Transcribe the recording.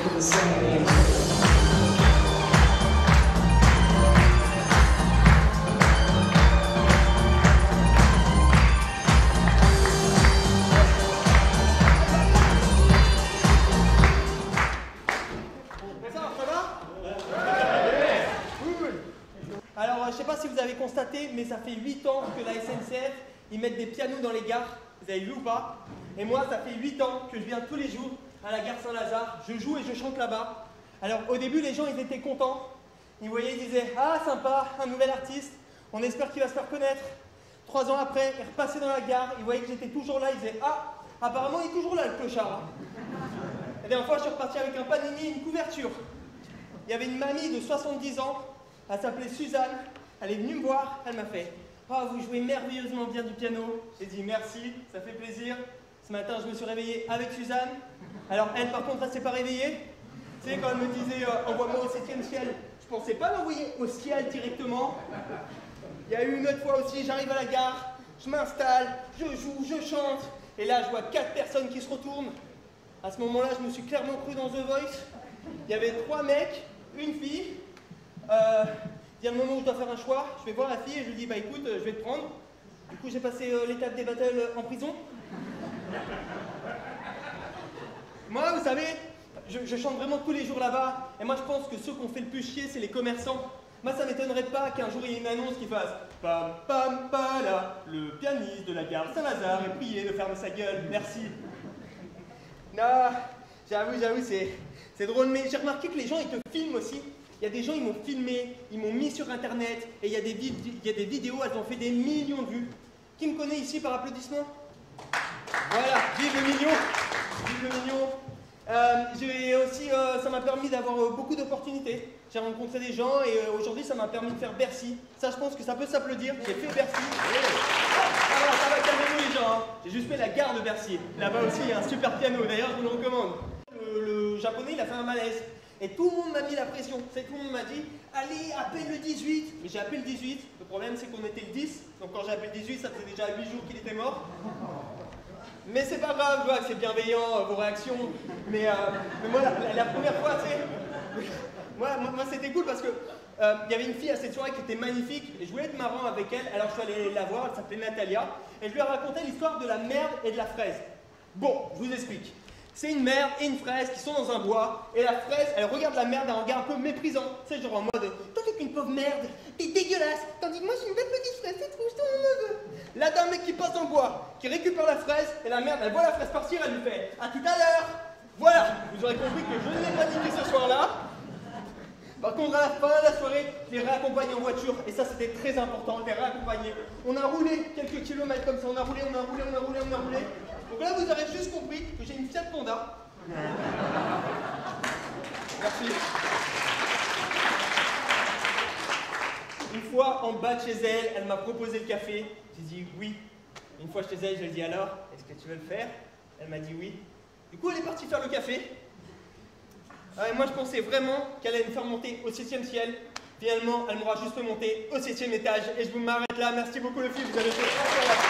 for the same. Alors, je ne sais pas si vous avez constaté, mais ça fait 8 ans que la SNCF, ils mettent des pianos dans les gares. Vous avez vu ou pas? Et moi, ça fait 8 ans que je viens tous les jours à la gare Saint-Lazare. Je joue et je chante là-bas. Alors, au début, les gens, ils étaient contents. Ils voyaient, ils disaient « Ah, sympa, un nouvel artiste. On espère qu'il va se faire connaître. » 3 ans après, ils repassaient dans la gare. Ils voyaient que j'étais toujours là. Ils disaient « Ah, apparemment, il est toujours là, le clochard. » La dernière fois, je suis reparti avec un panini et une couverture. Il y avait une mamie de 70 ans. Elle s'appelait Suzanne, elle est venue me voir, elle m'a fait « Oh, vous jouez merveilleusement bien du piano. » J'ai dit « Merci, ça fait plaisir. » Ce matin, je me suis réveillé avec Suzanne. Alors elle, par contre, elle ne s'est pas réveillée. Tu sais, quand elle me disait « Envoie-moi au 7e ciel », je ne pensais pas l'envoyer au ciel directement. Il y a eu une autre fois aussi, j'arrive à la gare, je m'installe, je joue, je chante. Et là, je vois 4 personnes qui se retournent. À ce moment-là, je me suis clairement cru dans The Voice. Il y avait 3 mecs, une fille. Il y a le moment où je dois faire un choix, je vais voir la fille et je lui dis bah écoute, je vais te prendre. Du coup j'ai passé l'étape des battles en prison. Moi vous savez, je chante vraiment tous les jours là-bas. Et moi je pense que ceux qu'on fait le plus chier c'est les commerçants. Moi ça m'étonnerait pas qu'un jour il y ait une annonce qui fasse pam pam pala, le pianiste de la gare Saint-Lazare est prié de fermer sa gueule, merci. Non, j'avoue c'est drôle, mais j'ai remarqué que les gens ils te filment aussi. Il y a des gens, ils m'ont filmé, ils m'ont mis sur internet, et il y a des vidéos, elles ont fait des millions de vues. Qui me connaît ici par applaudissement? Voilà, vive le million! Vive le million! J'ai aussi, ça m'a permis d'avoir beaucoup d'opportunités. J'ai rencontré des gens, et aujourd'hui, ça m'a permis de faire Bercy. Ça, je pense que ça peut s'applaudir. J'ai fait Bercy. Ah, ça va, calmez-vous les gens. Hein. J'ai juste fait la gare de Bercy. Là-bas aussi, il y a un super piano. D'ailleurs, je vous le recommande. Le japonais, il a fait un malaise. Et tout le monde m'a mis la pression, tout le monde m'a dit « Allez, appelle le 18 !» Mais j'ai appelé le 18, le problème c'est qu'on était le 10, donc quand j'ai appelé le 18, ça faisait déjà 8 jours qu'il était mort. Mais c'est pas grave, je vois que c'est bienveillant, vos réactions, mais moi la première fois, tu sais, moi c'était cool parce que il y avait une fille à cette soirée qui était magnifique, et je voulais être marrant avec elle, alors je suis allé la voir, elle s'appelait Natalia, et je lui ai raconté l'histoire de la merde et de la fraise. Bon, je vous explique. C'est une merde et une fraise qui sont dans un bois, et la fraise, elle regarde la merde d'un regard un peu méprisant. Tu sais, genre en mode « Toi, t'es qu'une pauvre merde, t'es dégueulasse, tandis que moi, je suis une belle petite fraise, c'est trop, je t'en veux. » Là, d'un mec qui passe dans le bois, qui récupère la fraise, et la merde, elle voit la fraise partir, elle lui fait « À tout à l'heure !» Voilà, vous aurez compris que je ne l'ai pas niqué ce soir-là. Par contre, à la fin de la soirée, je les réaccompagne en voiture, et ça, c'était très important, les réaccompagner. On a roulé quelques kilomètres comme ça, on a roulé. Donc là, vous aurez juste compris que j'ai une Fiat Panda. Merci. Une fois en bas de chez elle, elle m'a proposé le café. J'ai dit oui. Une fois chez elle, je lui ai dit alors, est-ce que tu veux le faire? Elle m'a dit oui. Du coup, elle est partie faire le café. Et moi, je pensais vraiment qu'elle allait me faire monter au 7e ciel. Finalement, elle m'aura juste fait monter au 7e étage. Et je vous m'arrête là. Merci beaucoup, les filles. Vous avez fait incroyable.